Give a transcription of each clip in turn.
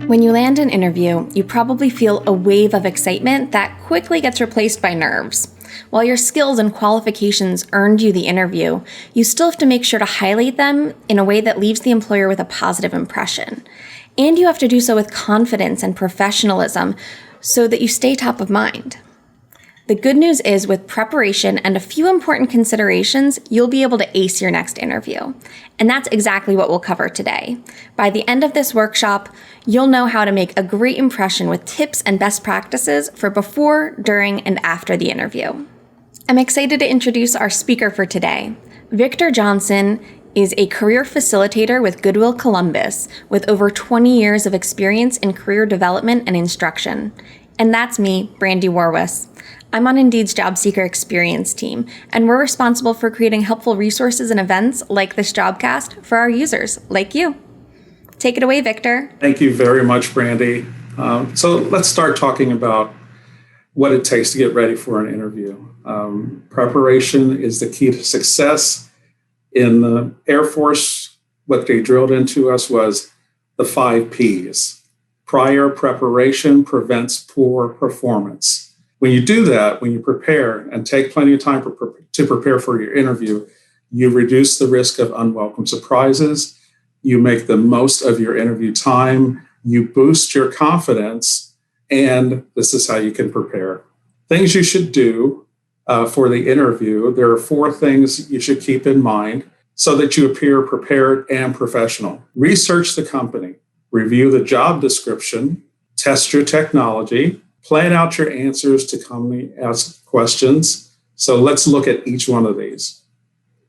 When you land an interview, you probably feel a wave of excitement that quickly gets replaced by nerves. While your skills and qualifications earned you the interview, you still have to make sure to highlight them in a way that leaves the employer with a positive impression. And you have to do so with confidence and professionalism so that you stay top of mind. The good news is, with preparation and a few important considerations, you'll be able to ace your next interview. And that's exactly what we'll cover today. By the end of this workshop, you'll know how to make a great impression with tips and best practices for before, during, and after the interview. I'm excited to introduce our speaker for today. Victor Johnson is a career facilitator with Goodwill Columbus with over 20 years of experience in career development and instruction. And that's me, Brandy Warwis. I'm on Indeed's Job Seeker Experience team, and we're responsible for creating helpful resources and events like this Jobcast for our users, like you. Take it away, Victor. Thank you very much, Brandy. So let's start talking about what it takes to get ready for an interview. Preparation is the key to success. In the Air Force, what they drilled into us was the 5 Ps. Prior preparation prevents poor performance. When you do that, when you prepare and take plenty of time to prepare for your interview, you reduce the risk of unwelcome surprises. You make the most of your interview time. You boost your confidence. And this is how you can prepare. Things you should do for the interview. There are 4 things you should keep in mind so that you appear prepared and professional. Research the company. Review the job description. Test your technology. Plan out your answers to commonly asked questions. So let's look at each one of these.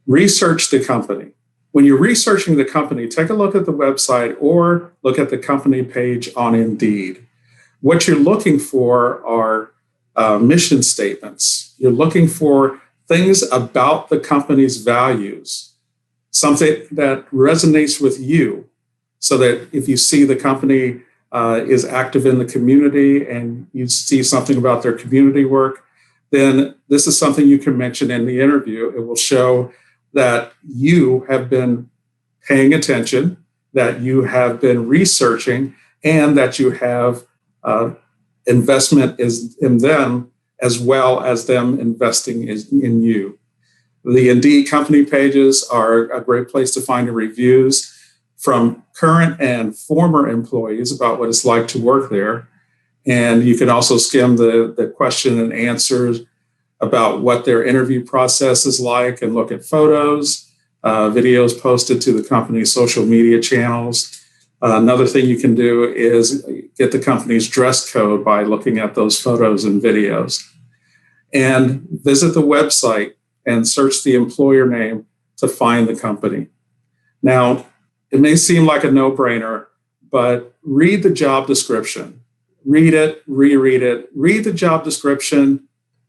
Research the company. When you're researching the company, take a look at the website or look at the company page on Indeed. What you're looking for are mission statements. You're looking for things about the company's values, something that resonates with you, so that if you see the company is active in the community and you see something about their community work, then this is something you can mention in the interview. It will show that you have been paying attention, that you have been researching, and that you have investment in them as well as them investing in you. The Indeed company pages are a great place to find the reviews from current and former employees about what it's like to work there. And you can also skim the question and answers about what their interview process is like and look at photos, videos posted to the company's social media channels. Another thing you can do is get the company's dress code by looking at those photos and videos. And visit the website and search the employer name to find the company. Now, it may seem like a no-brainer, but read the job description. Read it, reread it. Read the job description,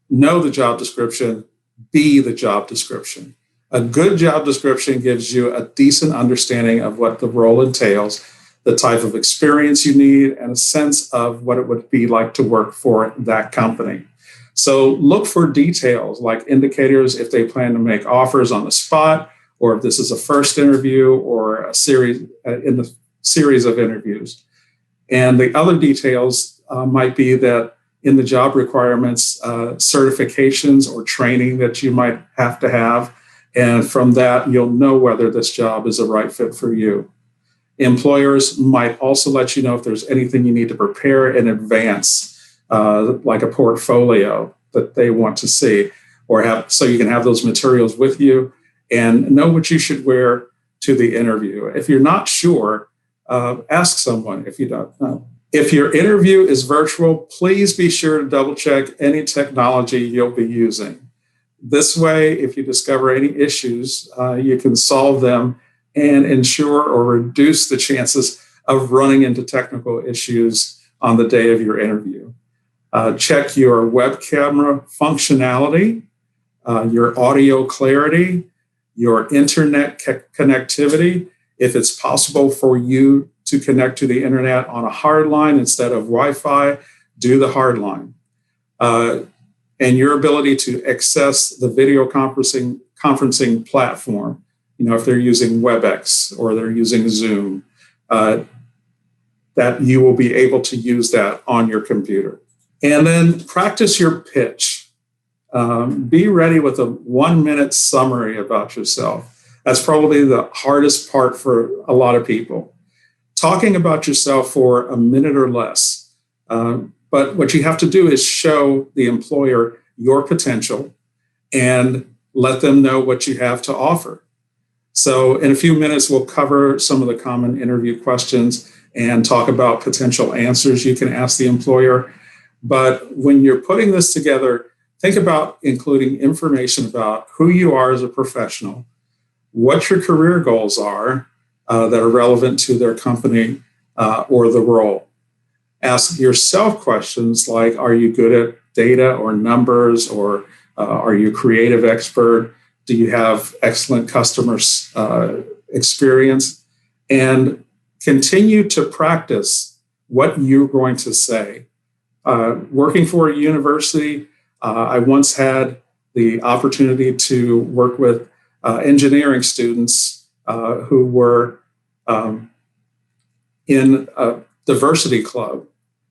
know the job description, be the job description. A good job description gives you a decent understanding of what the role entails, the type of experience you need, and a sense of what it would be like to work for that company. So look for details like indicators if they plan to make offers on the spot, or if this is a first interview or a series in the series of interviews. And the other details might be that in the job requirements, certifications or training that you might have to have. And from that, you'll know whether this job is a right fit for you. Employers might also let you know if there's anything you need to prepare in advance, like a portfolio that they want to see, or have, so you can have those materials with you and know what you should wear to the interview. If you're not sure, ask someone if you don't know. If your interview is virtual, please be sure to double check any technology you'll be using. This way, if you discover any issues, you can solve them and ensure or reduce the chances of running into technical issues on the day of your interview. Check your web camera functionality, your audio clarity, your internet connectivity. If it's possible for you to connect to the internet on a hard line instead of Wi-Fi, do the hard line. And your ability to access the video conferencing platform, if they're using WebEx or they're using Zoom. That that you will be able to use that on your computer. And then practice your pitch. Be ready with a 1-minute summary about yourself. That's probably the hardest part for a lot of people. Talking about yourself for a minute or less. But what you have to do is show the employer your potential and let them know what you have to offer. So in a few minutes, we'll cover some of the common interview questions and talk about potential answers you can ask the employer. But when you're putting this together, think about including information about who you are as a professional, what your career goals are that are relevant to their company or the role. Ask yourself questions like, are you good at data or numbers, or are you a creative expert? Do you have excellent customer experience? And continue to practice what you're going to say. Working for a university, I once had the opportunity to work with engineering students who were in a diversity club.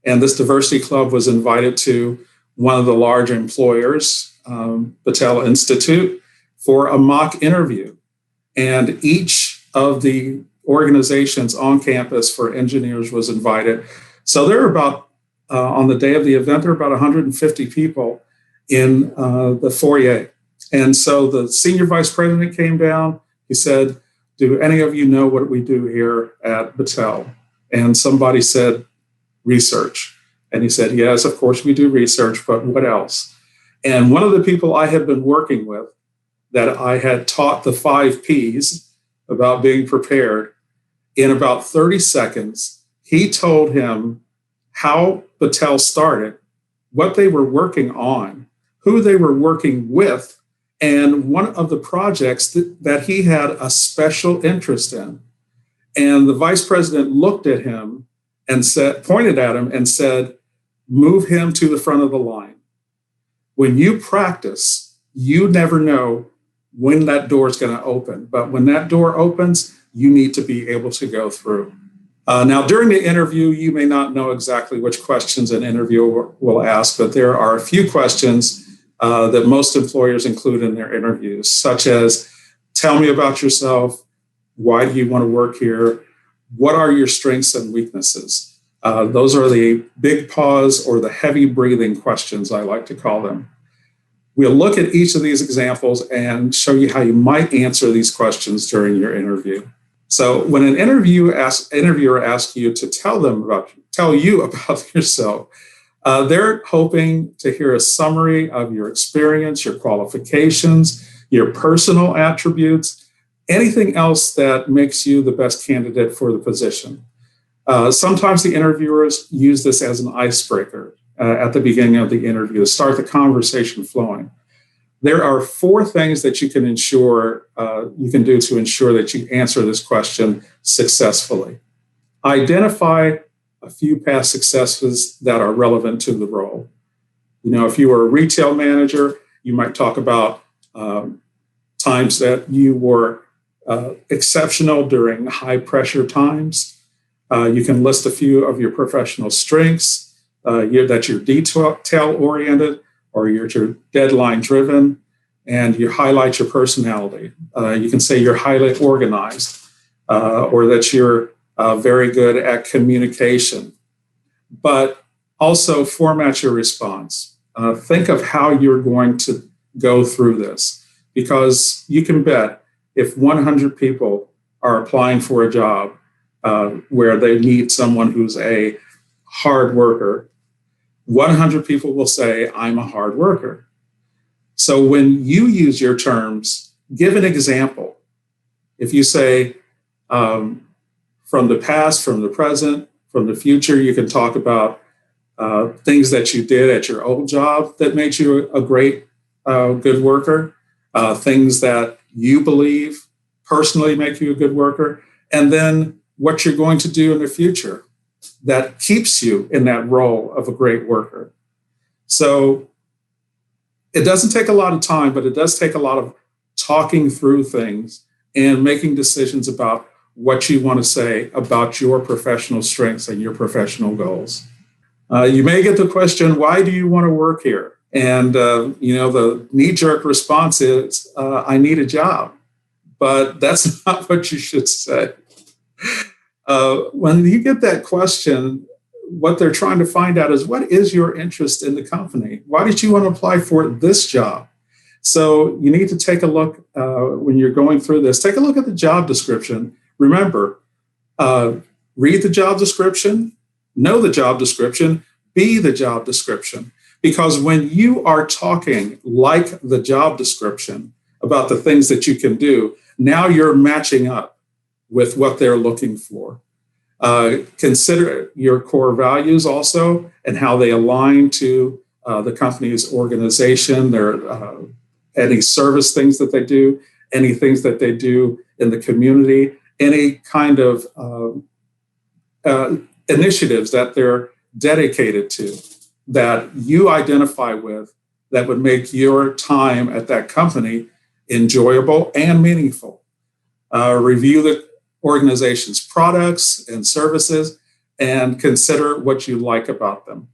And this diversity club was invited to one of the large employers, Battelle Institute, for a mock interview. And each of the organizations on campus for engineers was invited. So there were about, on the day of the event, there were about 150 people in the foyer. And so the senior vice president came down. He said, do any of you know what we do here at Battelle? And somebody said, research. And he said, yes, of course we do research, but what else? And one of the people I had been working with, that I had taught the 5 Ps about being prepared, in about 30 seconds, he told him how Battelle started, what they were working on, who they were working with, and one of the projects that he had a special interest in. And the vice president looked at him and pointed at him and said, move him to the front of the line. When you practice, you never know when that door is going to open. But when that door opens, you need to be able to go through. Now, during the interview, you may not know exactly which questions an interviewer will ask, but there are a few questions that most employers include in their interviews, such as, tell me about yourself. Why do you want to work here? What are your strengths and weaknesses? Those are the big pause or the heavy breathing questions, I like to call them. We'll look at each of these examples and show you how you might answer these questions during your interview. So when an interviewer asks you to tell you about yourself, they're hoping to hear a summary of your experience, your qualifications, your personal attributes, anything else that makes you the best candidate for the position. Sometimes the interviewers use this as an icebreaker at the beginning of the interview to start the conversation flowing. There are 4 things that you can do to ensure that you answer this question successfully. Identify a few past successes that are relevant to the role. You know, if you were a retail manager, you might talk about times that you were exceptional during high pressure times. You can list a few of your professional strengths, that you're detail oriented or you're deadline driven, and you highlight your personality. You can say you're highly organized or that you're very good at communication, but also format your response. Think of how you're going to go through this, because you can bet if 100 people are applying for a job where they need someone who's a hard worker, 100 people will say, I'm a hard worker. So when you use your terms, give an example. If you say, from the past, from the present, from the future, you can talk about things that you did at your old job that made you a great, good worker, things that you believe personally make you a good worker, and then what you're going to do in the future that keeps you in that role of a great worker. So it doesn't take a lot of time, but it does take a lot of talking through things and making decisions about what you want to say about your professional strengths and your professional goals. You may get the question, why do you want to work here? And, the knee-jerk response is, I need a job. But that's not what you should say. When you get that question, what they're trying to find out is, what is your interest in the company? Why did you want to apply for this job? So you need to take a look when you're going through this. Take a look at the job description. Remember, read the job description, know the job description, be the job description. Because when you are talking like the job description about the things that you can do, now you're matching up with what they're looking for. Consider your core values also and how they align to the company's organization, any service things that they do, any things that they do in the community, any kind of initiatives that they're dedicated to, that you identify with, that would make your time at that company enjoyable and meaningful. Review the organization's products and services and consider what you like about them.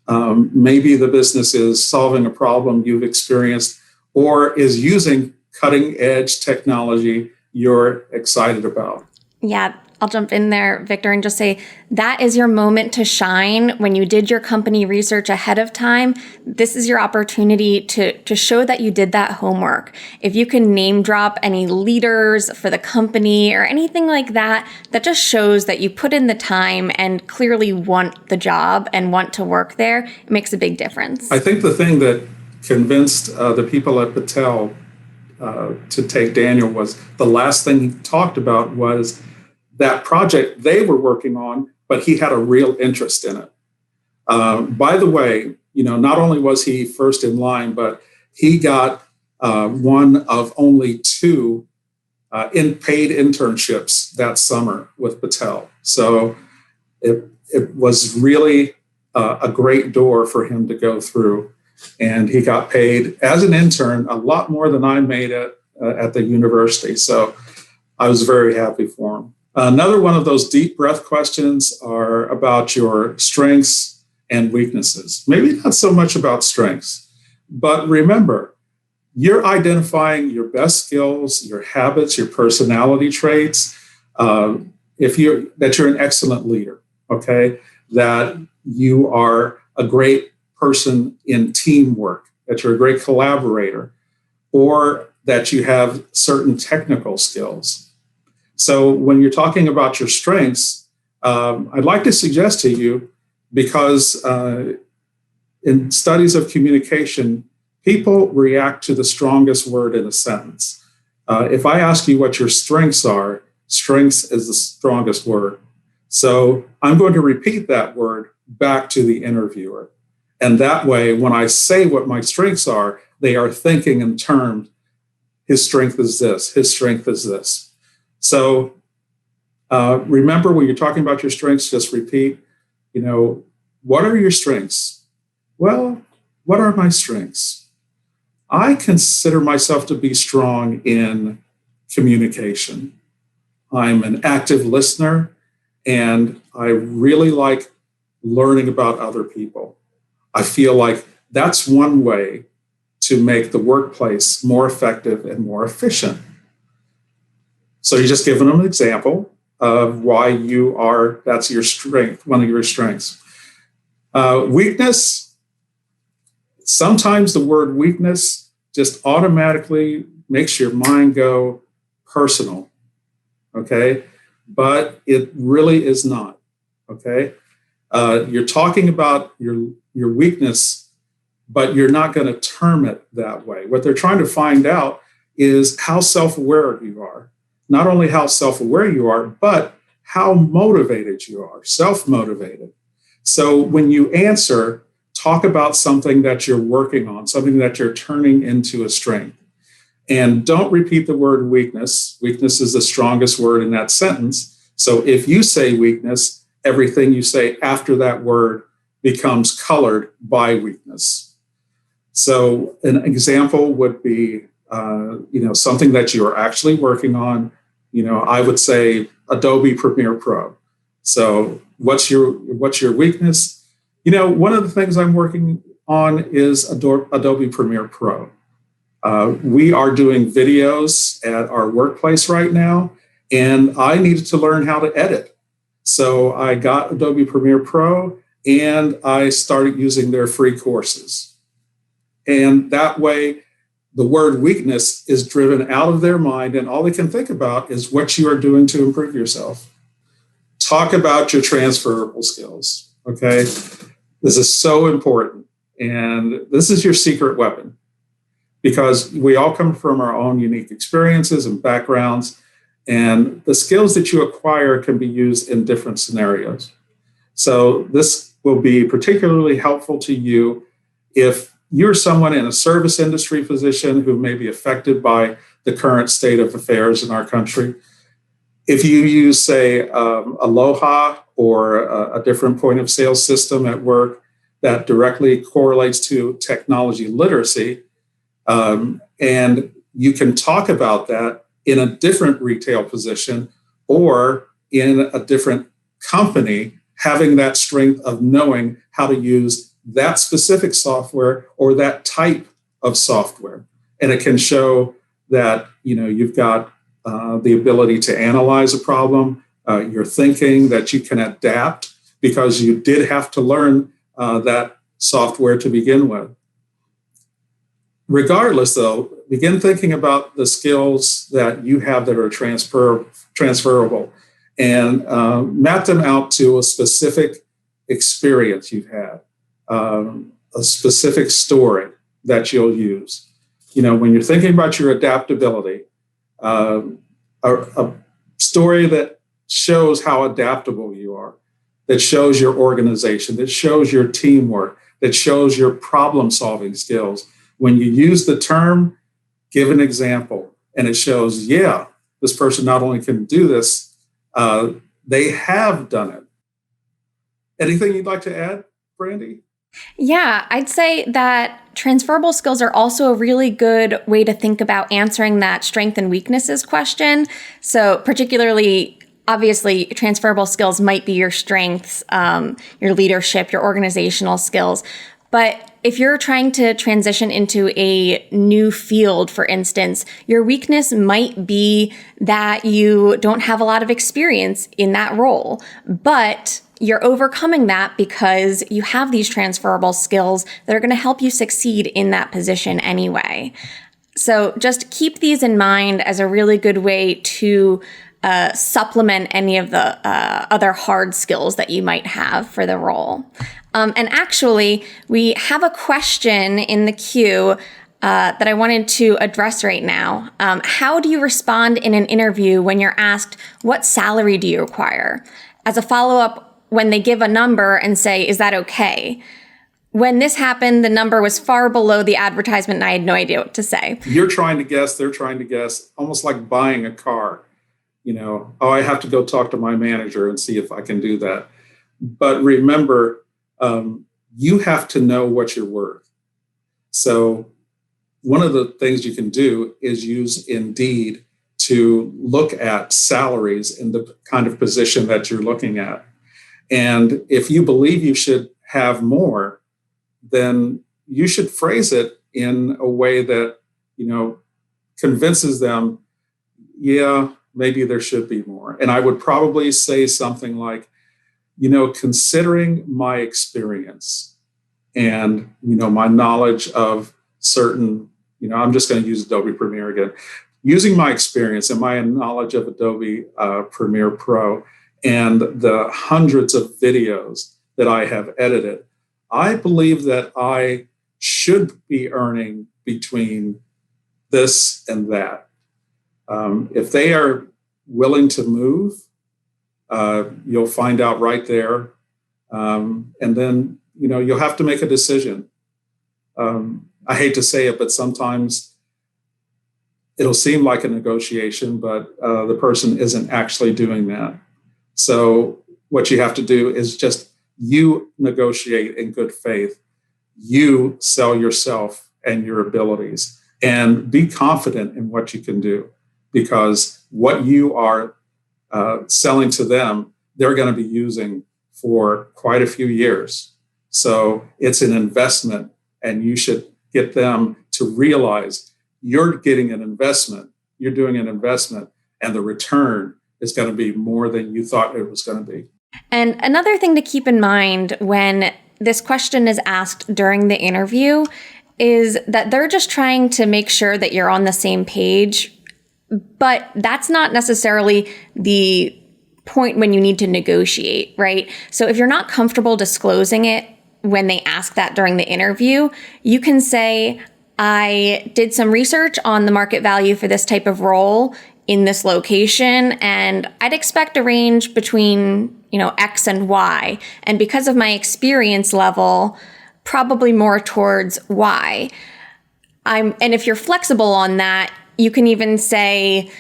Maybe the business is solving a problem you've experienced or is using cutting edge technology you're excited about. Yeah, I'll jump in there, Victor, and just say that is your moment to shine. When you did your company research ahead of time, this is your opportunity to show that you did that homework. If you can name drop any leaders for the company or anything like that, that just shows that you put in the time and clearly want the job and want to work there. It makes a big difference. I think the thing that convinced the people at Patel to take Daniel was the last thing he talked about was that project they were working on, but he had a real interest in it. By the way, not only was he first in line, but he got one of only 2 paid internships that summer with Patel. So it was really a great door for him to go through. And he got paid as an intern a lot more than I made at the university. So I was very happy for him. Another one of those deep breath questions are about your strengths and weaknesses. Maybe not so much about strengths, but remember, you're identifying your best skills, your habits, your personality traits. That you're an excellent leader, okay? That you are a great person in teamwork, that you're a great collaborator, or that you have certain technical skills. So when you're talking about your strengths, I'd like to suggest to you, because in studies of communication, people react to the strongest word in a sentence. If I ask you what your strengths are, strengths is the strongest word. So I'm going to repeat that word back to the interviewer. And that way, when I say what my strengths are, they are thinking in terms, his strength is this, his strength is this. So remember, when you're talking about your strengths, just repeat, what are your strengths? Well, what are my strengths? I consider myself to be strong in communication. I'm an active listener, and I really like learning about other people. I feel like that's one way to make the workplace more effective and more efficient. So you're just giving them an example of why that's your strength, one of your strengths. Weakness, sometimes the word weakness just automatically makes your mind go personal, okay? But it really is not, okay? You're talking about your weakness, but you're not going to term it that way. What they're trying to find out is how self-aware you are. Not only how self-aware you are, but how motivated you are, self-motivated. So when you answer, talk about something that you're working on, something that you're turning into a strength. And don't repeat the word weakness. Weakness is the strongest word in that sentence. So if you say weakness, everything you say after that word becomes colored by weakness. So an example would be, something that you are actually working on, I would say Adobe Premiere Pro. So what's your weakness? One of the things I'm working on is Adobe Premiere Pro. We are doing videos at our workplace right now, and I needed to learn how to edit. So I got Adobe Premiere Pro and I started using their free courses. And that way, the word weakness is driven out of their mind, and all they can think about is what you are doing to improve yourself. Talk about your transferable skills. Okay. This is so important. And this is your secret weapon, because we all come from our own unique experiences and backgrounds. And the skills that you acquire can be used in different scenarios. So this will be particularly helpful to you if you're someone in a service industry position who may be affected by the current state of affairs in our country. If you use, say, Aloha or a different point of sale system at work that directly correlates to technology literacy, and you can talk about that in a different retail position or in a different company, having that strength of knowing how to use that specific software or that type of software. And it can show that you've got the ability to analyze a problem, you're thinking that you can adapt because you did have to learn that software to begin with. Regardless, though, begin thinking about the skills that you have that are transferable, and map them out to a specific experience you've had, a specific story that you'll use. When you're thinking about your adaptability, a story that shows how adaptable you are, that shows your organization, that shows your teamwork, that shows your problem-solving skills. When you use the term, give an example, and it shows, yeah, this person not only can do this, they have done it. Anything you'd like to add, Brandy? Yeah, I'd say that transferable skills are also a really good way to think about answering that strength and weaknesses question. So particularly, obviously, transferable skills might be your strengths, your leadership, your organizational skills. But if you're trying to transition into a new field, for instance, your weakness might be that you don't have a lot of experience in that role, but you're overcoming that because you have these transferable skills that are going to help you succeed in that position anyway. So just keep these in mind as a really good way to supplement any of the other hard skills that you might have for the role. And actually, we have a question in the queue that I wanted to address right now. How do you respond in an interview when you're asked, what salary do you require? As a follow-up, when they give a number and say, is that okay? When this happened, the number was far below the advertisement and I had no idea what to say. You're trying to guess, they're trying to guess, almost like buying a car. I have to go talk to my manager and see if I can do that. But remember, you have to know what you're worth. So one of the things you can do is use Indeed to look at salaries in the kind of position that you're looking at. And if you believe you should have more, then you should phrase it in a way that, convinces them, yeah, maybe there should be more. And I would probably say something like, considering my experience and, my knowledge of certain, I'm just going to use Adobe Premiere again, using my experience and my knowledge of Adobe Premiere Pro and the hundreds of videos that I have edited, I believe that I should be earning between this and that. If they are willing to move, you'll find out right there. And then, you'll have to make a decision. I hate to say it, but sometimes it'll seem like a negotiation, but the person isn't actually doing that. So what you have to do is just you negotiate in good faith. You sell yourself and your abilities and be confident in what you can do. because what you are selling to them, they're going to be using for quite a few years. So it's an investment, and you should get them to realize you're getting an investment, you're doing an investment, and the return is going to be more than you thought it was going to be. And another thing to keep in mind when this question is asked during the interview is that they're just trying to make sure that you're on the same page, but that's not necessarily the point when you need to negotiate, right? So if you're not comfortable disclosing it when they ask that during the interview, you can say, I did some research on the market value for this type of role in this location, and I'd expect a range between, X and Y. And because of my experience level, probably more towards Y. And if you're flexible on that, you can even say,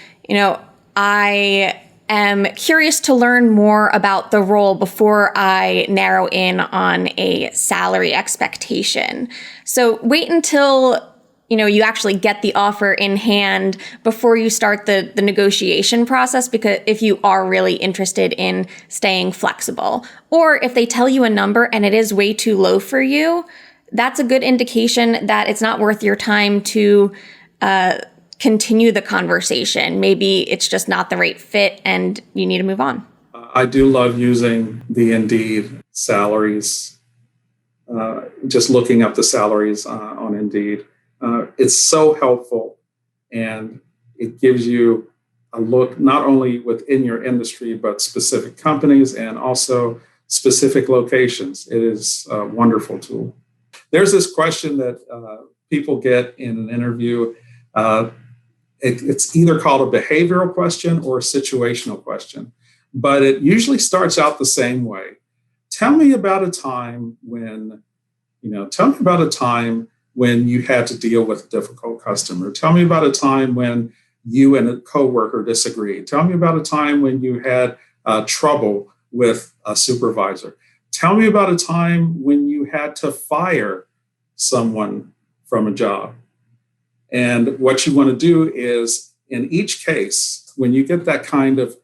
I am curious to learn more about the role before I narrow in on a salary expectation. So wait until you actually get the offer in hand before you start the negotiation process, because if you are really interested in staying flexible, or if they tell you a number and it is way too low for you, that's a good indication that it's not worth your time to continue the conversation. Maybe it's just not the right fit and you need to move on. I do love using the Indeed salaries, just looking up the salaries on Indeed. It's so helpful, and it gives you a look not only within your industry, but specific companies and also specific locations. It is a wonderful tool. There's this question that people get in an interview. It's either called a behavioral question or a situational question, but it usually starts out the same way. Tell me about a time when you had to deal with a difficult customer. Tell me about a time when you and a coworker disagreed. Tell me about a time when you had trouble with a supervisor. Tell me about a time when you had to fire someone from a job. And what you want to do is, in each case, when you get that kind of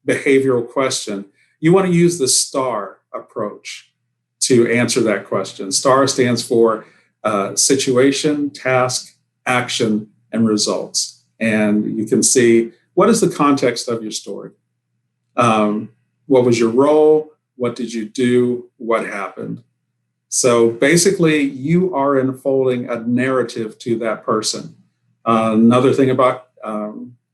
behavioral question, you want to use the STAR approach to answer that question. STAR stands for situation, task, action, and results. And you can see, what is the context of your story? What was your role? What did you do? What happened? So basically, you are unfolding a narrative to that person. Another thing about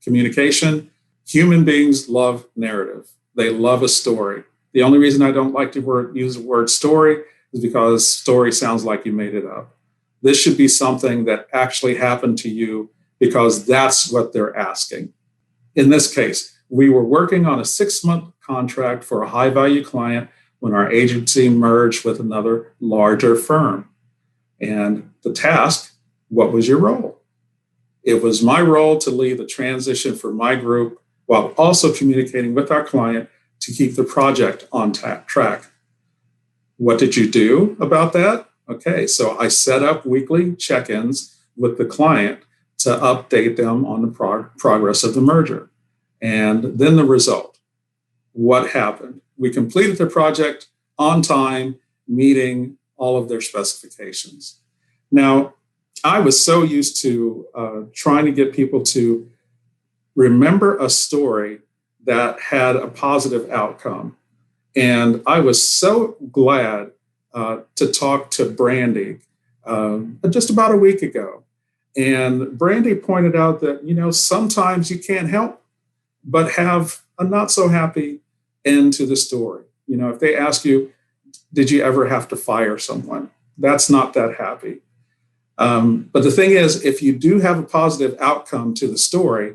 communication, human beings love narrative. They love a story. The only reason I don't like to use the word story is because story sounds like you made it up. This should be something that actually happened to you, because that's what they're asking. In this case, we were working on a 6-month contract for a high-value client when our agency merged with another larger firm. And the task, what was your role? It was my role to lead the transition for my group while also communicating with our client to keep the project on track. What did you do about that? Okay, so I set up weekly check-ins with the client to update them on the progress of the merger. And then the result. What happened? We completed the project on time, meeting all of their specifications. Now, I was so used to trying to get people to remember a story that had a positive outcome. And I was so glad to talk to Brandy just about a week ago. And Brandy pointed out that, sometimes you can't help but have a not so happy end to the story. If they ask you, did you ever have to fire someone? That's not that happy. But the thing is, if you do have a positive outcome to the story,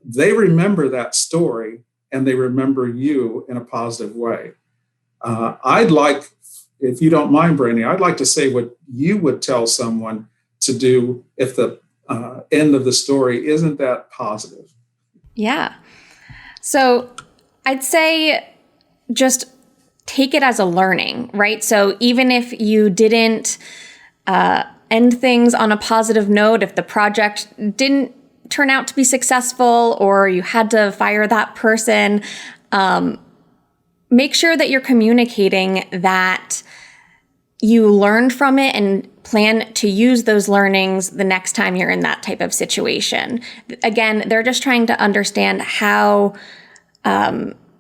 they remember that story and they remember you in a positive way. I'd like, if you don't mind, Brandy, I'd like to say what you would tell someone to do if the end of the story isn't that positive. Yeah. So I'd say just take it as a learning, right? So even if you didn't end things on a positive note, if the project didn't turn out to be successful or you had to fire that person, make sure that you're communicating that you learned from it and plan to use those learnings the next time you're in that type of situation. Again, they're just trying to understand how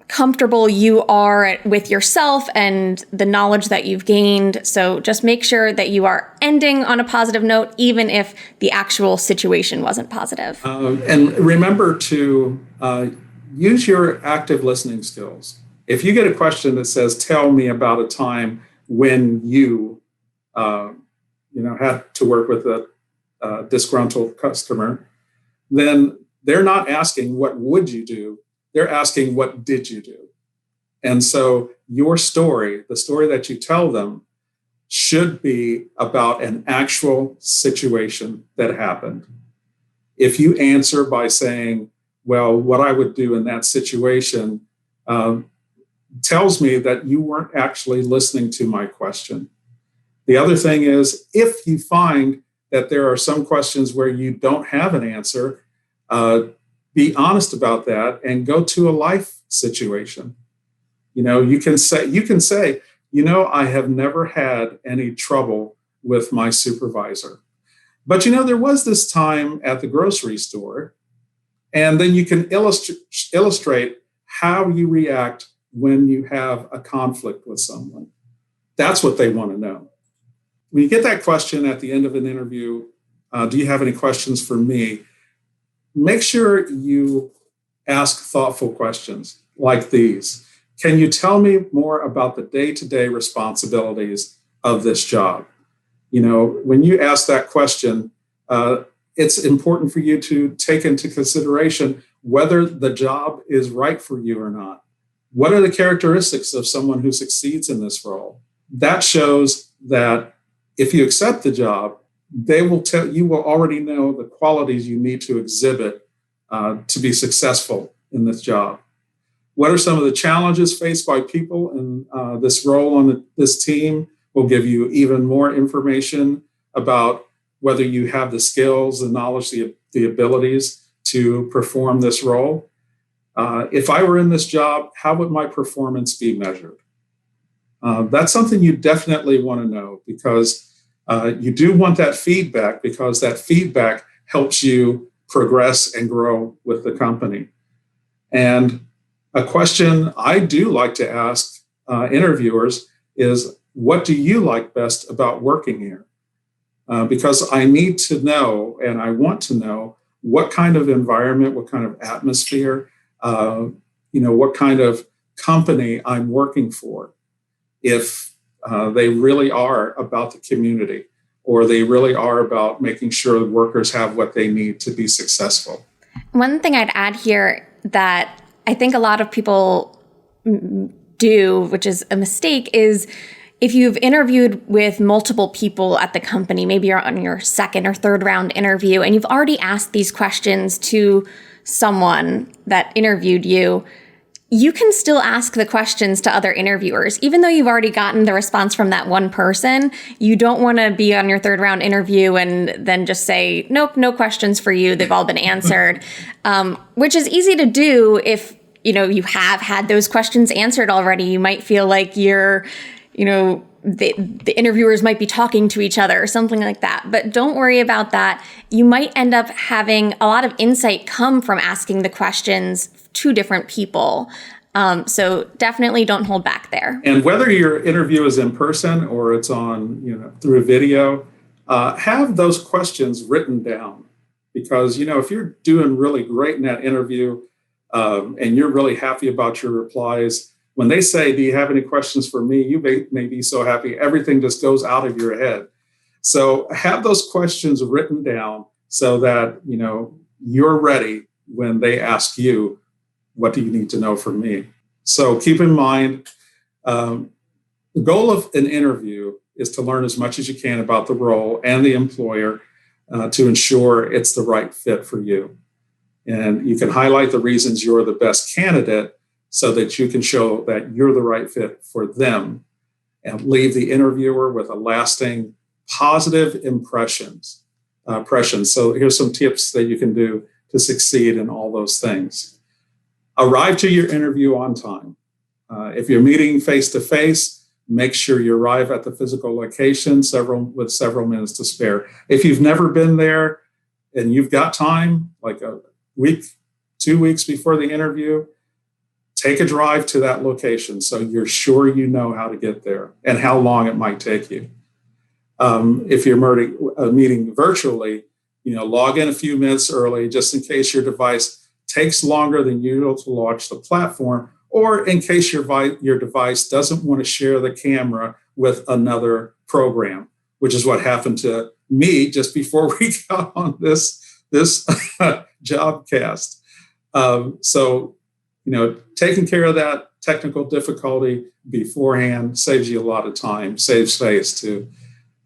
comfortable you are with yourself and the knowledge that you've gained. So just make sure that you are ending on a positive note, even if the actual situation wasn't positive. And remember to use your active listening skills. If you get a question that says, tell me about a time when you had to work with a disgruntled customer, then they're not asking, what would you do? They're asking, what did you do? And so your story, the story that you tell them, should be about an actual situation that happened. If you answer by saying, well, what I would do in that situation tells me that you weren't actually listening to my question. The other thing is, if you find that there are some questions where you don't have an answer, be honest about that and go to a life situation. You can say, I have never had any trouble with my supervisor. But there was this time at the grocery store, and then you can illustrate how you react when you have a conflict with someone. That's what they want to know. When you get that question at the end of an interview, do you have any questions for me? Make sure you ask thoughtful questions like these. Can you tell me more about the day-to-day responsibilities of this job? When you ask that question, it's important for you to take into consideration whether the job is right for you or not. What are the characteristics of someone who succeeds in this role? That shows that if you accept the job, you will already know the qualities you need to exhibit to be successful in this job. What are some of the challenges faced by people in this role on this team? Will give you even more information about whether you have the skills, the knowledge, the abilities to perform this role. If I were in this job, how would my performance be measured? That's something you definitely want to know, because you do want that feedback, because that feedback helps you progress and grow with the company. And a question I do like to ask interviewers is, what do you like best about working here? Because I need to know, and I want to know, what kind of environment, what kind of atmosphere, what kind of company I'm working for. If they really are about the community, or they really are about making sure the workers have what they need to be successful. One thing I'd add here that I think a lot of people do, which is a mistake, is if you've interviewed with multiple people at the company, maybe you're on your second or third round interview, and you've already asked these questions to someone that interviewed you, you can still ask the questions to other interviewers. Even though you've already gotten the response from that one person, you don't want to be on your third round interview and then just say, nope, no questions for you. They've all been answered, which is easy to do if, you have had those questions answered already. You might feel like you're, the interviewers might be talking to each other or something like that. But don't worry about that. You might end up having a lot of insight come from asking the questions to different people. So definitely don't hold back there. And whether your interview is in person or it's on, through a video, have those questions written down. Because, if you're doing really great in that interview and you're really happy about your replies, when they say, do you have any questions for me? You may be so happy, everything just goes out of your head. So have those questions written down so that, you're ready when they ask you, what do you need to know from me? So keep in mind, the goal of an interview is to learn as much as you can about the role and the employer to ensure it's the right fit for you. And you can highlight the reasons you're the best candidate so that you can show that you're the right fit for them and leave the interviewer with a lasting positive impression. So here's some tips that you can do to succeed in all those things. Arrive to your interview on time. If you're meeting face-to-face, make sure you arrive at the physical location with several minutes to spare. If you've never been there and you've got time, like a week, 2 weeks before the interview, take a drive to that location so you're sure you know how to get there and how long it might take you. If you're meeting virtually, log in a few minutes early just in case your device takes longer than usual to launch the platform, or in case your device doesn't want to share the camera with another program, which is what happened to me just before we got on this jobcast. So, taking care of that technical difficulty beforehand saves you a lot of time, saves face too.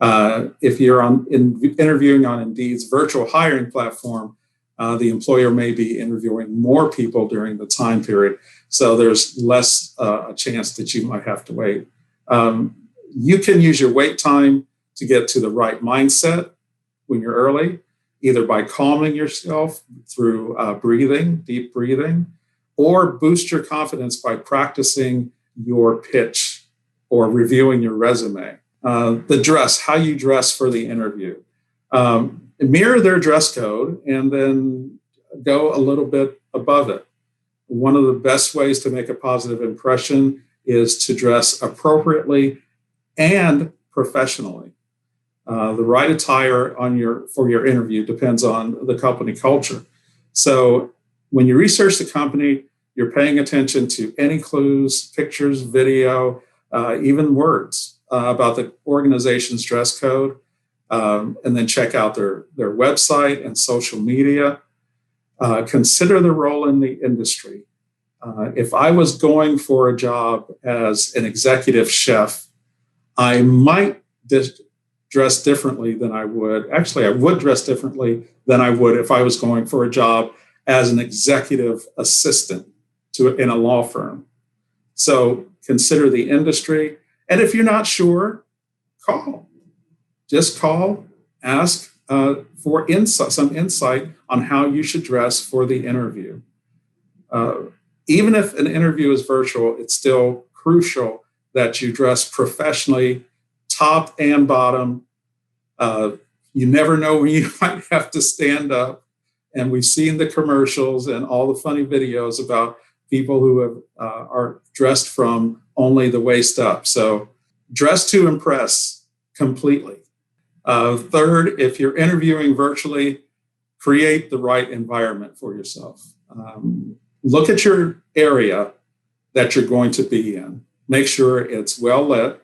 If you're interviewing on Indeed's virtual hiring platform, the employer may be interviewing more people during the time period, so there's less a chance that you might have to wait. You can use your wait time to get to the right mindset when you're early, either by calming yourself through deep breathing, or boost your confidence by practicing your pitch or reviewing your resume. The dress, how you dress for the interview. Mirror their dress code and then go a little bit above it. One of the best ways to make a positive impression is to dress appropriately and professionally. The right attire for your interview depends on the company culture. So when you research the company, you're paying attention to any clues, pictures, video, even words about the organization's dress code, and then check out their website and social media. Consider the role in the industry. If I was going for a job as an executive chef, I might dress differently than I would. Actually, I would dress differently than I would if I was going for a job as an executive assistant in a law firm. So consider the industry. And if you're not sure, call. Just call, ask for some insight on how you should dress for the interview. Even if an interview is virtual, it's still crucial that you dress professionally, top and bottom. You never know when you might have to stand up. And we've seen the commercials and all the funny videos about people who are dressed from only the waist up. So dress to impress completely. Third, if you're interviewing virtually, create the right environment for yourself. Look at your area that you're going to be in. Make sure it's well lit,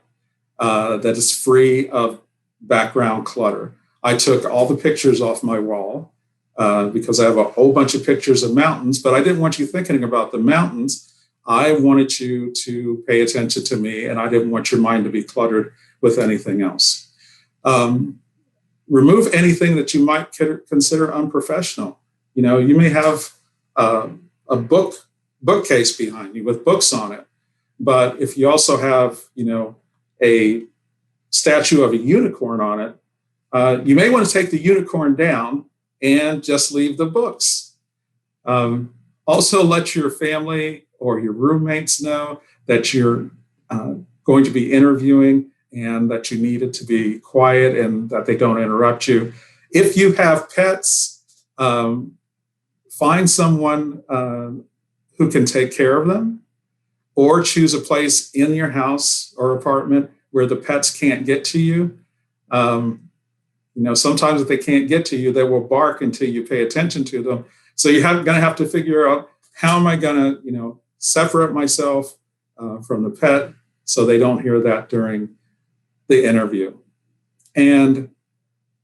that it's free of background clutter. I took all the pictures off my wall because I have a whole bunch of pictures of mountains, but I didn't want you thinking about the mountains. I wanted you to pay attention to me, and I didn't want your mind to be cluttered with anything else. Remove anything that you might consider unprofessional. You may have a bookcase behind you with books on it, but if you also have, a statue of a unicorn on it, you may want to take the unicorn down and just leave the books. Also, let your family or your roommates know that you're going to be interviewing and that you need it to be quiet and that they don't interrupt you. If you have pets, find someone who can take care of them, or choose a place in your house or apartment where the pets can't get to you. Sometimes if they can't get to you, they will bark until you pay attention to them. So you're going to have to figure out, how am I going to, separate myself from the pet so they don't hear that during the interview. And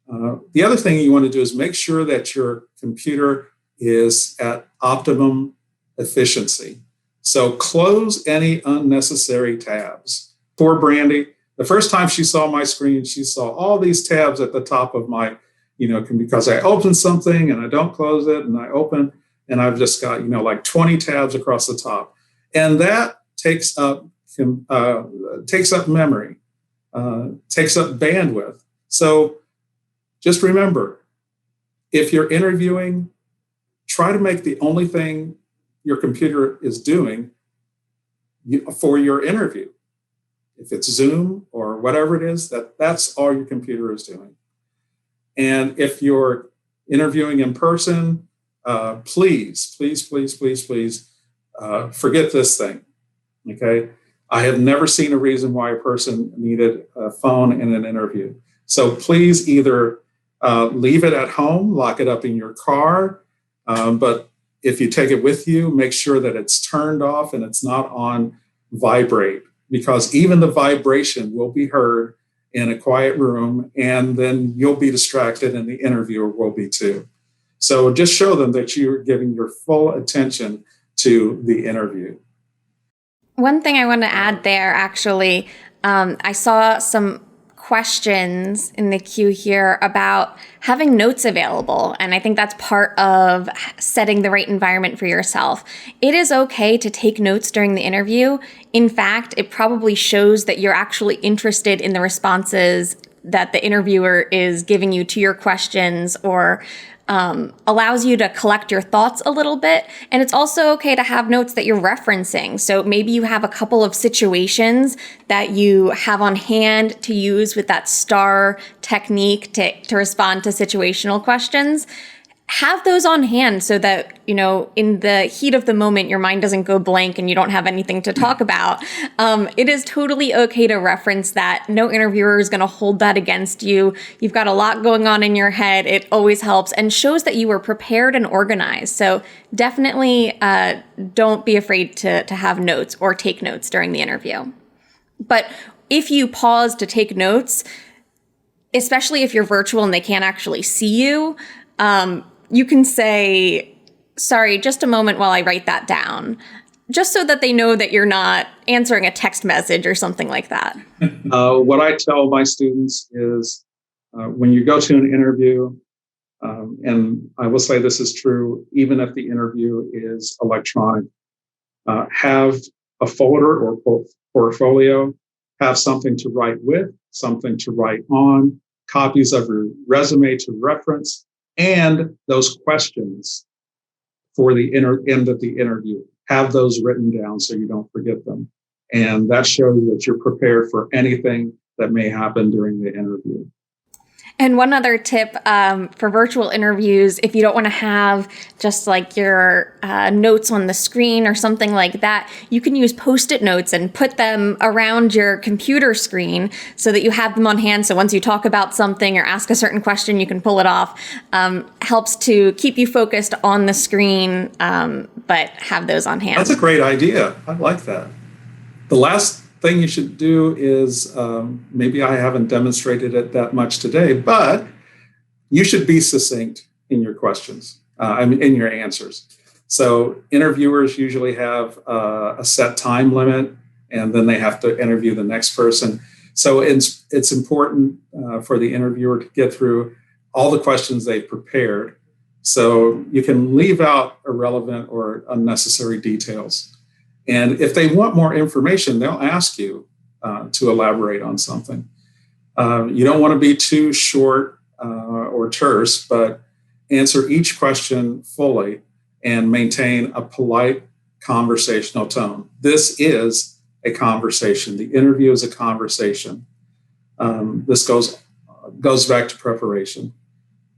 the other thing you want to do is make sure that your computer is at optimum efficiency. So close any unnecessary tabs. Poor Brandy, the first time she saw my screen, she saw all these tabs at the top of my, because I open something and I don't close it, and I open, and I've just got, like 20 tabs across the top. And that takes up memory, takes up bandwidth. So just remember, if you're interviewing, try to make the only thing your computer is doing for your interview. If it's Zoom or whatever it is, that's all your computer is doing. And if you're interviewing in person, please, please, please, please, please forget this thing. Okay. I have never seen a reason why a person needed a phone in an interview. So please either leave it at home, lock it up in your car. But if you take it with you, make sure that it's turned off and it's not on vibrate, because even the vibration will be heard in a quiet room, and then you'll be distracted and the interviewer will be too. So just show them that you're giving your full attention to the interview. One thing I want to add there, actually, I saw some questions in the queue here about having notes available. And I think that's part of setting the right environment for yourself. It is okay to take notes during the interview. In fact, it probably shows that you're actually interested in the responses that the interviewer is giving you to your questions, or allows you to collect your thoughts a little bit. And it's also okay to have notes that you're referencing. So maybe you have a couple of situations that you have on hand to use with that STAR technique to respond to situational questions. Have those on hand so that, in the heat of the moment, your mind doesn't go blank and you don't have anything to talk about. It is totally okay to reference that. No interviewer is going to hold that against you. You've got a lot going on in your head. It always helps and shows that you were prepared and organized. So definitely don't be afraid to have notes or take notes during the interview. But if you pause to take notes, especially if you're virtual and they can't actually see you, you can say, sorry, just a moment while I write that down, just so that they know that you're not answering a text message or something like that. What I tell my students is when you go to an interview, and I will say this is true even if the interview is electronic, have a folder or portfolio, have something to write with, something to write on, copies of your resume to reference, and those questions for the end of the interview. Have those written down so you don't forget them. And that shows that you're prepared for anything that may happen during the interview. And one other tip for virtual interviews, if you don't want to have just like your notes on the screen or something like that, you can use Post-it notes and put them around your computer screen so that you have them on hand. So once you talk about something or ask a certain question, you can pull it off. Helps to keep you focused on the screen, but have those on hand. That's a great idea. I like that. The last thing you should do is, maybe I haven't demonstrated it that much today, but you should be succinct in your questions, in your answers. So interviewers usually have a set time limit, and then they have to interview the next person. So it's important for the interviewer to get through all the questions they've prepared, so you can leave out irrelevant or unnecessary details. And if they want more information, they'll ask you to elaborate on something. You don't want to be too short or terse, but answer each question fully and maintain a polite conversational tone. This is a conversation. The interview is a conversation. This goes back to preparation.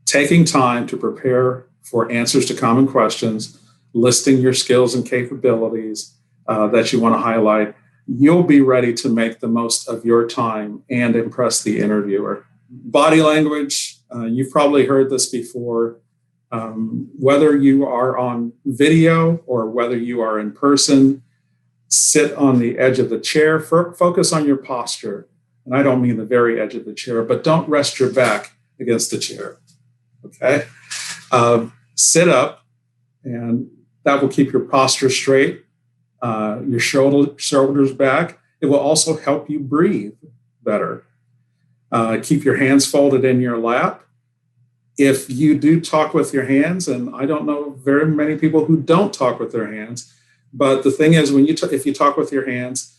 Taking time to prepare for answers to common questions, listing your skills and capabilities that you want to highlight, you'll be ready to make the most of your time and impress the interviewer. Body language, you've probably heard this before. Whether you are on video or whether you are in person, sit on the edge of the chair, focus on your posture. And I don't mean the very edge of the chair, but don't rest your back against the chair, okay? Sit up, and that will keep your posture straight. Your shoulders back. It will also help you breathe better. Keep your hands folded in your lap. If you do talk with your hands, and I don't know very many people who don't talk with their hands, but the thing is, if you talk with your hands,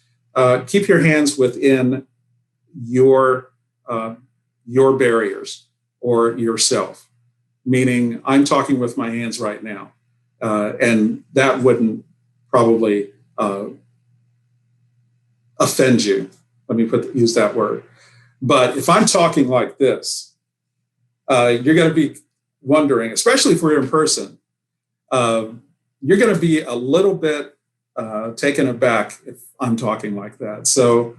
keep your hands within your barriers or yourself. Meaning, I'm talking with my hands right now. and that wouldn't probably offend you. Let me use that word. But if I'm talking like this, you're going to be wondering, especially if we're in person, you're going to be a little bit taken aback if I'm talking like that. So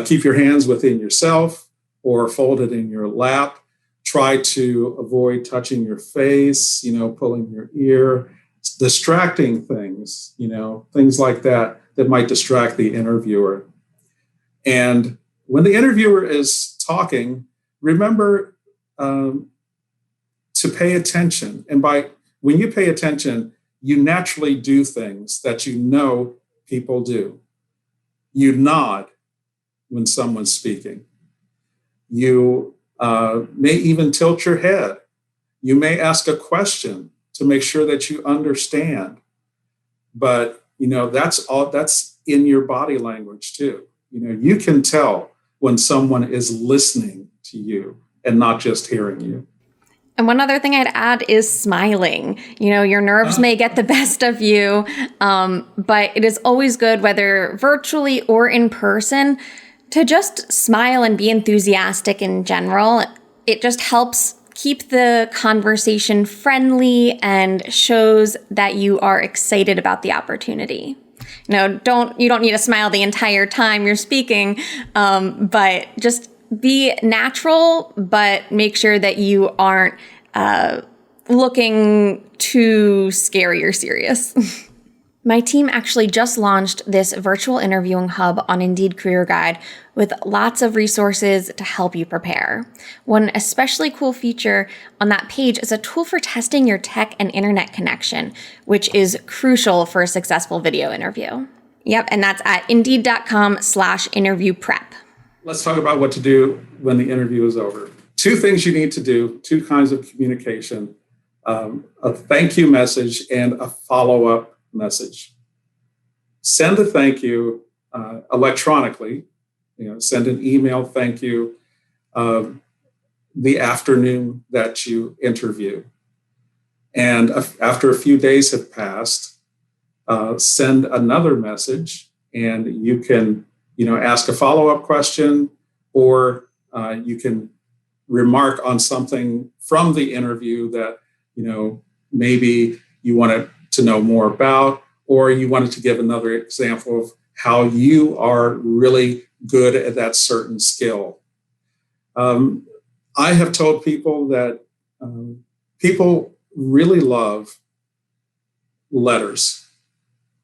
keep your hands within yourself or folded in your lap. Try to avoid touching your face, pulling your ear, distracting things, things like that might distract the interviewer. And when the interviewer is talking, remember to pay attention. And when you pay attention, you naturally do things that people do. You nod when someone's speaking. You may even tilt your head. You may ask a question to make sure that you understand. But, that's in your body language too. You can tell when someone is listening to you and not just hearing you. And one other thing I'd add is smiling. Your nerves may get the best of you, but it is always good, whether virtually or in person, to just smile and be enthusiastic in general. It just helps keep the conversation friendly and shows that you are excited about the opportunity. You don't need to smile the entire time you're speaking, but just be natural, but make sure that you aren't looking too scary or serious. My team actually just launched this virtual interviewing hub on Indeed Career Guide with lots of resources to help you prepare. One especially cool feature on that page is a tool for testing your tech and internet connection, which is crucial for a successful video interview. Yep, and that's at indeed.com/interview prep. Let's talk about what to do when the interview is over. 2 things you need to do, 2 kinds of communication, a thank you message and a follow-up message. Send a thank you electronically, send an email thank you the afternoon that you interview. And after a few days have passed, send another message, and you can ask a follow-up question, or you can remark on something from the interview that maybe you wanted to know more about, or you wanted to give another example of how you are really good at that certain skill. I have told people that people really love letters.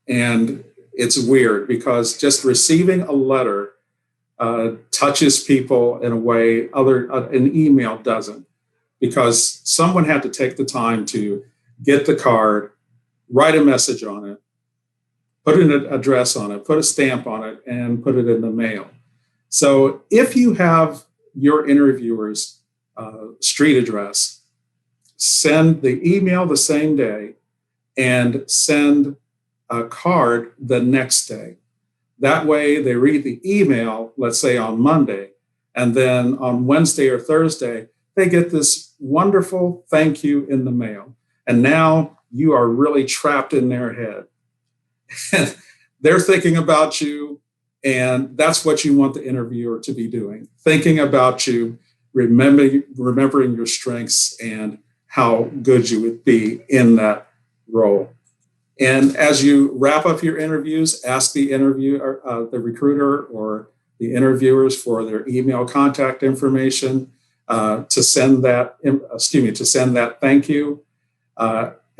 And it's weird because just receiving a letter touches people in a way an email doesn't, because someone had to take the time to get the card, write a message on it, put an address on it, put a stamp on it, and put it in the mail. So if you have your interviewer's street address, send the email the same day and send a card the next day. That way they read the email, let's say on Monday, and then on Wednesday or Thursday, they get this wonderful thank you in the mail. And now you are really trapped in their head. They're thinking about you, and that's what you want the interviewer to be doing. Thinking about you, remembering your strengths and how good you would be in that role. And as you wrap up your interviews, ask the the recruiter or the interviewers for their email contact information to send that thank you,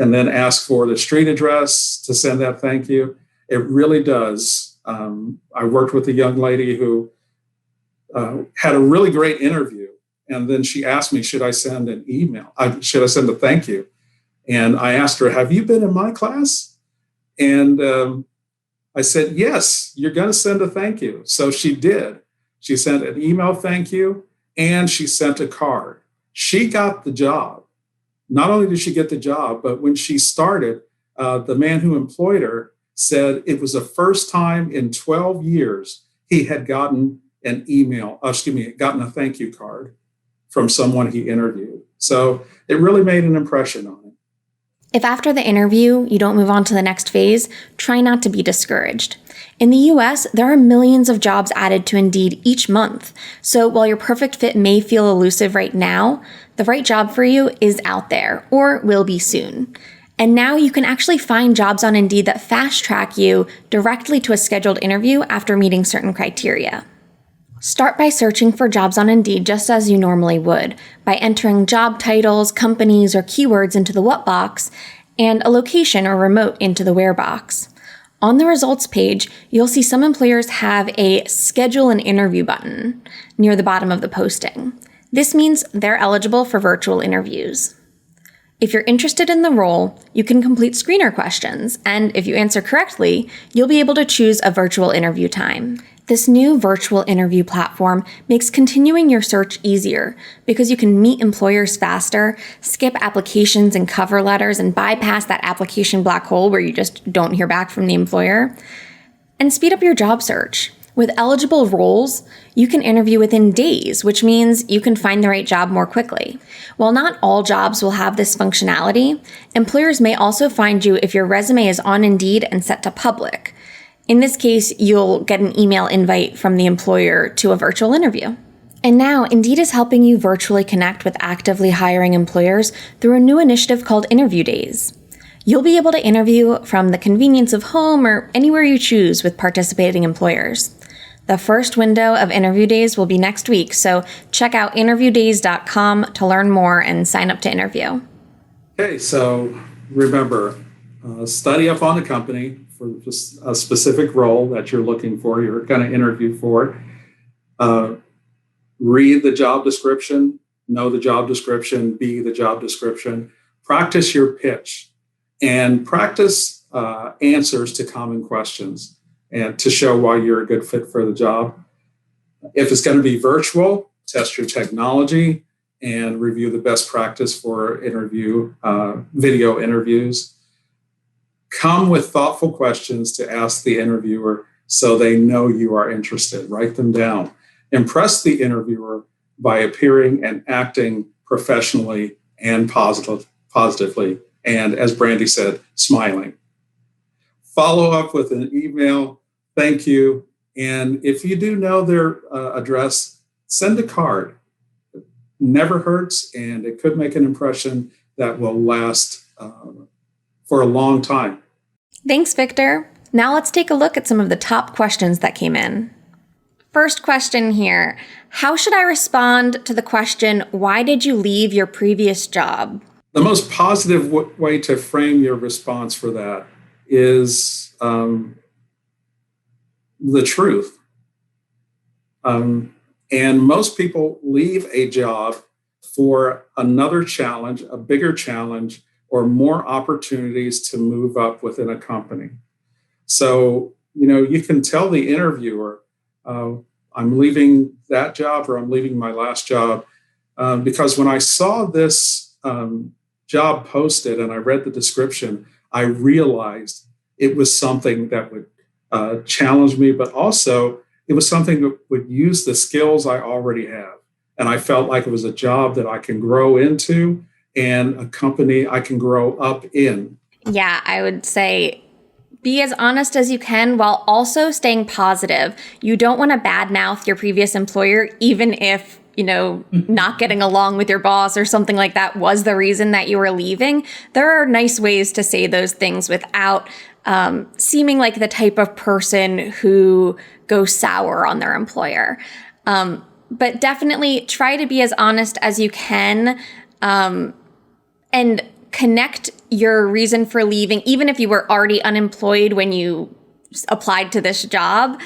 and then ask for the street address to send that thank you. It really does. I worked with a young lady who had a really great interview, and then she asked me, should I send an email? Should I send a thank you? And I asked her, have you been in my class? And I said, yes, you're going to send a thank you. So she did. She sent an email thank you, and she sent a card. She got the job. Not only did she get the job, but when she started, the man who employed her said it was the first time in 12 years he had gotten gotten a thank you card from someone he interviewed. So it really made an impression on him. If after the interview you don't move on to the next phase, try not to be discouraged. In the US, there are millions of jobs added to Indeed each month. So while your perfect fit may feel elusive right now, the right job for you is out there, or will be soon. And now you can actually find jobs on Indeed that fast track you directly to a scheduled interview after meeting certain criteria. Start by searching for jobs on Indeed just as you normally would, by entering job titles, companies, or keywords into the what box, and a location or remote into the where box. On the results page, you'll see some employers have a schedule an interview button near the bottom of the posting. This means they're eligible for virtual interviews. If you're interested in the role, you can complete screener questions, and if you answer correctly, you'll be able to choose a virtual interview time. This new virtual interview platform makes continuing your search easier because you can meet employers faster, skip applications and cover letters, and bypass that application black hole where you just don't hear back from the employer, and speed up your job search. With eligible roles, you can interview within days, which means you can find the right job more quickly. While not all jobs will have this functionality, employers may also find you if your resume is on Indeed and set to public. In this case, you'll get an email invite from the employer to a virtual interview. And now, Indeed is helping you virtually connect with actively hiring employers through a new initiative called Interview Days. You'll be able to interview from the convenience of home or anywhere you choose with participating employers. The first window of Interview Days will be next week, so check out interviewdays.com to learn more and sign up to interview. Okay, so remember, study up on the company for just a specific role that you're looking for, you're going to interview for. Read the job description, know the job description, be the job description. Practice your pitch and practice answers to common questions and to show why you're a good fit for the job. If it's going to be virtual, test your technology and review the best practice for video interviews. Come with thoughtful questions to ask the interviewer so they know you are interested. Write them down. Impress the interviewer by appearing and acting professionally and positively, and as Brandy said, smiling. Follow up with an email, thank you, and if you do know their address, send a card. It never hurts, and it could make an impression that will last for a long time. Thanks, Victor. Now let's take a look at some of the top questions that came in. First question here. How should I respond to the question, why did you leave your previous job? The most positive way to frame your response for that is the truth. And most people leave a job for another challenge, a bigger challenge, or more opportunities to move up within a company. So, you can tell the interviewer, I'm leaving that job or I'm leaving my last job because when I saw this job posted and I read the description, I realized it was something that would challenge me, but also it was something that would use the skills I already have. And I felt like it was a job that I can grow into and a company I can grow up in. Yeah, I would say be as honest as you can while also staying positive. You don't want to badmouth your previous employer, even if not getting along with your boss or something like that was the reason that you were leaving. There are nice ways to say those things without seeming like the type of person who goes sour on their employer. But definitely try to be as honest as you can and connect your reason for leaving, even if you were already unemployed when you applied to this job,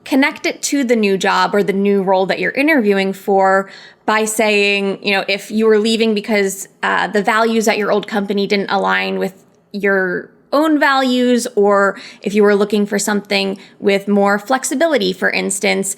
connect it to the new job or the new role that you're interviewing for by saying, if you were leaving because the values at your old company didn't align with your own values, or if you were looking for something with more flexibility, for instance,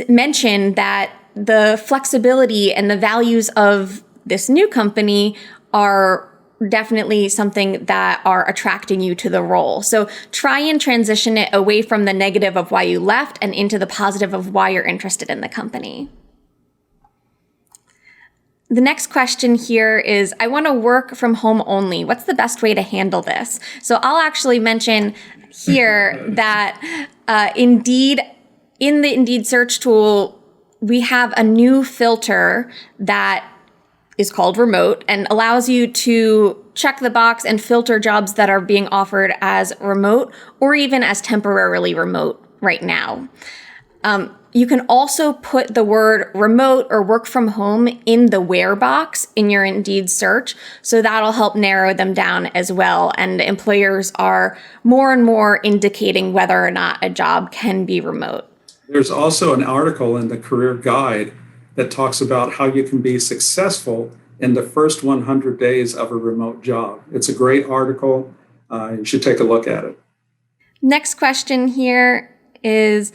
mention that the flexibility and the values of this new company are definitely something that are attracting you to the role. So try and transition it away from the negative of why you left and into the positive of why you're interested in the company. The next question here is, I want to work from home only. What's the best way to handle this? So I'll actually mention here that Indeed, in the Indeed search tool, we have a new filter that is called remote and allows you to check the box and filter jobs that are being offered as remote or even as temporarily remote right now. You can also put the word remote or work from home in the where box in your Indeed search. So that'll help narrow them down as well. And employers are more and more indicating whether or not a job can be remote. There's also an article in the Career Guide that talks about how you can be successful in the first 100 days of a remote job. It's a great article. You should take a look at it. Next question here is,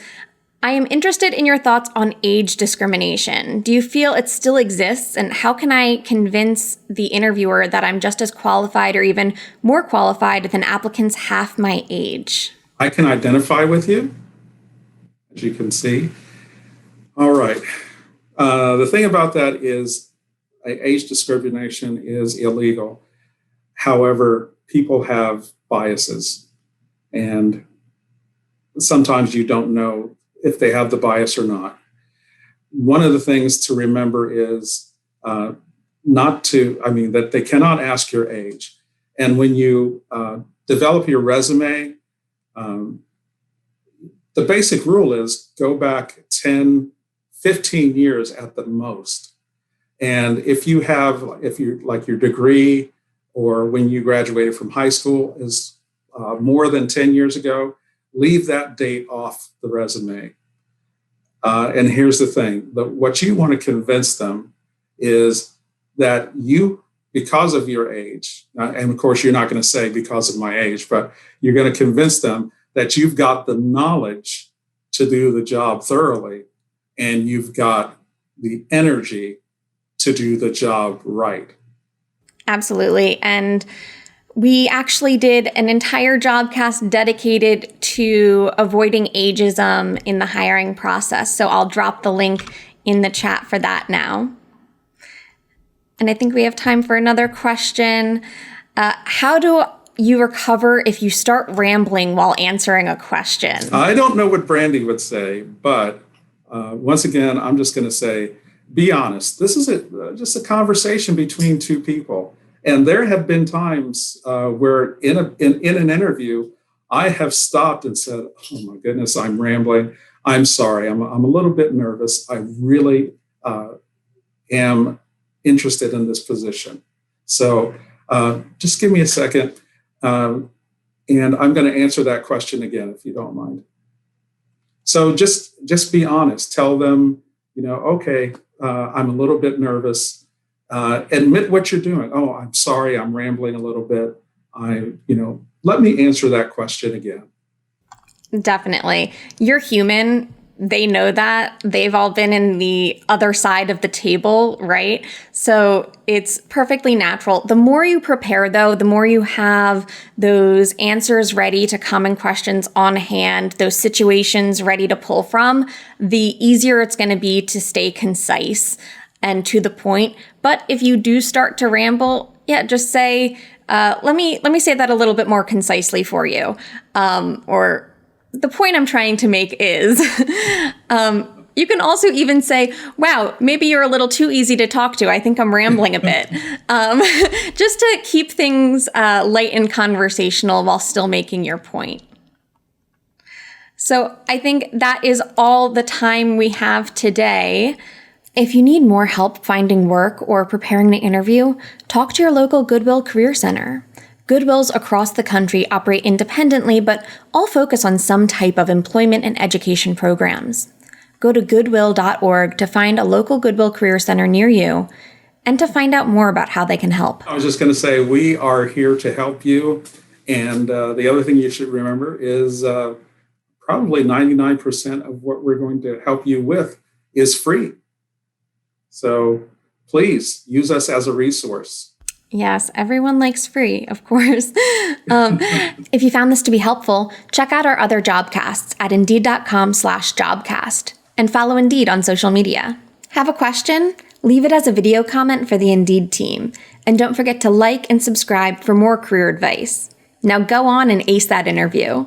I am interested in your thoughts on age discrimination. Do you feel it still exists? And how can I convince the interviewer that I'm just as qualified or even more qualified than applicants half my age? I can identify with you, as you can see. All right. The thing about that is age discrimination is illegal. However, people have biases, and sometimes you don't know if they have the bias or not. One of the things to remember is that they cannot ask your age. And when you develop your resume, the basic rule is go back 10, 15 years at the most. And if you like your degree or when you graduated from high school is more than 10 years ago, leave that date off the resume. And here's the thing, what you want to convince them is that you, because of your age, and of course you're not going to say because of my age, but you're going to convince them that you've got the knowledge to do the job thoroughly and you've got the energy to do the job right. Absolutely. And we actually did an entire jobcast dedicated to avoiding ageism in the hiring process. So I'll drop the link in the chat for that now. And I think we have time for another question. How do you recover if you start rambling while answering a question? I don't know what Brandy would say, but once again, I'm just going to say, be honest. This is just a conversation between two people. And there have been times where in an interview, I have stopped and said, oh my goodness, I'm rambling. I'm sorry. I'm a little bit nervous. I really am interested in this position. So just give me a second. And I'm going to answer that question again, if you don't mind. So just be honest. Tell them, okay, I'm a little bit nervous. Admit what you're doing. Oh, I'm sorry, I'm rambling a little bit. Let me answer that question again. Definitely. You're human. They know that. They've all been in the other side of the table, right? So it's perfectly natural. The more you prepare, though, the more you have those answers ready to common questions on hand, those situations ready to pull from, the easier it's going to be to stay concise and to the point. But if you do start to ramble, just say, let me say that a little bit more concisely for you. Or the point I'm trying to make is, you can also even say, wow, maybe you're a little too easy to talk to. I think I'm rambling a bit. Just to keep things light and conversational while still making your point. So I think that is all the time we have today. If you need more help finding work or preparing to interview, talk to your local Goodwill Career Center. Goodwills across the country operate independently, but all focus on some type of employment and education programs. Go to goodwill.org to find a local Goodwill Career Center near you and to find out more about how they can help. I was just going to say, we are here to help you. And the other thing you should remember is probably 99% of what we're going to help you with is free. So please use us as a resource. Yes, everyone likes free, of course. If you found this to be helpful, check out our other jobcasts at Indeed.com/jobcast and follow Indeed on social media. Have a question? Leave it as a video comment for the Indeed team, and don't forget to like and subscribe for more career advice. Now go on and ace that interview.